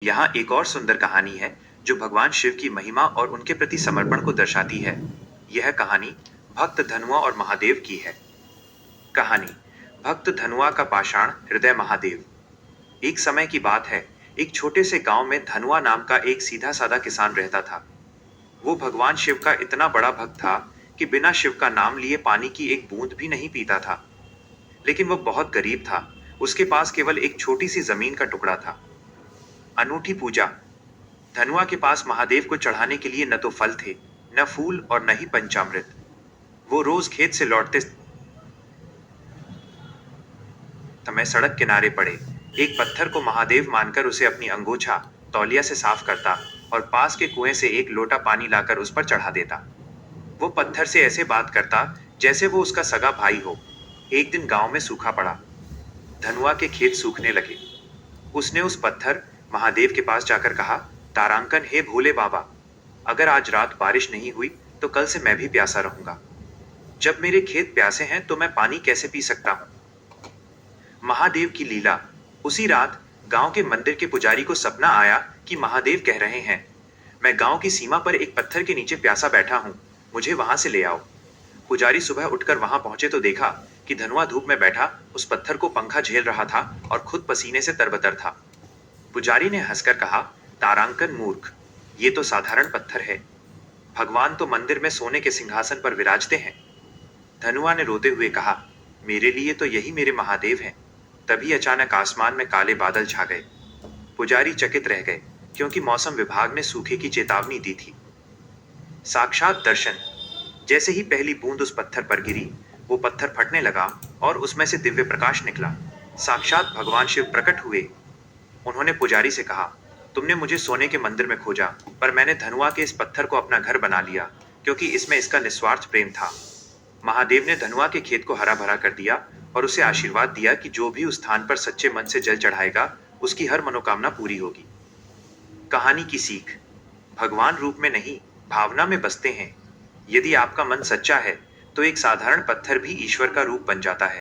यहाँ एक और सुंदर कहानी है जो भगवान शिव की महिमा और उनके प्रति समर्पण को दर्शाती है। यह कहानी भक्त धनुआ और महादेव की है। कहानी भक्त धनुआ का पाषाण हृदय महादेव। एक समय की बात है। एक छोटे से गांव में धनुआ नाम का एक सीधा साधा किसान रहता था। वो भगवान शिव का इतना बड़ा भक्त था कि बिना शिव का नाम लिए पानी की एक बूंद भी नहीं पीता था। लेकिन वो बहुत गरीब था। उसके पास केवल एक छोटी सी जमीन का टुकड़ा था। अनूठी पूजा। धनुआ के पास महादेव को चढ़ाने के लिए न तो फल थे, न फूल और न ही पंचामृत। वो रोज खेत से लौटते समय सड़क किनारे पड़े एक पत्थर को महादेव मानकर उसे अपनी अंगोछा तौलिया से साफ करता और पास के कुएं से एक लोटा पानी लाकर उस पर चढ़ा देता। वो पत्थर से ऐसे बात करता जैसे वो उसका सगा भाई हो। एक दिन गांव में सूखा पड़ा। धनुआ के खेत सूखने लगे। उसने उस पत्थर महादेव के पास जाकर कहा, तारांकन, हे भोले बाबा, अगर आज रात बारिश नहीं हुई तो कल से मैं भी प्यासा रहूंगा। जब मेरे खेत प्यासे हैं तो मैं पानी कैसे पी सकता हूँ। महादेव की लीला। उसी रात गांव के मंदिर के पुजारी को सपना आया कि महादेव कह रहे हैं, मैं गांव की सीमा पर एक पत्थर के नीचे प्यासा बैठा हूं, मुझे वहां से ले आओ। पुजारी सुबह उठकर वहां पहुंचे तो देखा कि धनुआ धूप में बैठा उस पत्थर को पंखा झेल रहा था और खुद पसीने से तरबतर था। पुजारी ने हंसकर कहा, तारांकन मूर्ख, ये तो साधारण पत्थर है। भगवान तो मंदिर में सोने के सिंहासन पर विराजते हैं। धनुआ ने रोते हुए कहा, मेरे लिए तो यही मेरे महादेव हैं। तभी अचानक आसमान में काले बादल छा गए। पुजारी चकित रह गए क्योंकि मौसम विभाग ने सूखे की चेतावनी दी थी। साक्षात दर्शन। जैसे ही पहली बूंद उस पत्थर पर गिरी, वो पत्थर फटने लगा और उसमें से दिव्य प्रकाश निकला। साक्षात भगवान शिव प्रकट हुए। उन्होंने पुजारी से कहा, तुमने मुझे सोने के मंदिर में खोजा, पर मैंने धनुआ के इस पत्थर को अपना घर बना लिया क्योंकि इसमें इसका निस्वार्थ प्रेम था। महादेव ने धनुआ के खेत को हरा भरा कर दिया और उसे आशीर्वाद दिया कि जो भी उस स्थान पर सच्चे मन से जल चढ़ाएगा उसकी हर मनोकामना पूरी होगी। कहानी की सीख। भगवान रूप में नहीं, भावना में बसते हैं। यदि आपका मन सच्चा है तो एक साधारण पत्थर भी ईश्वर का रूप बन जाता है।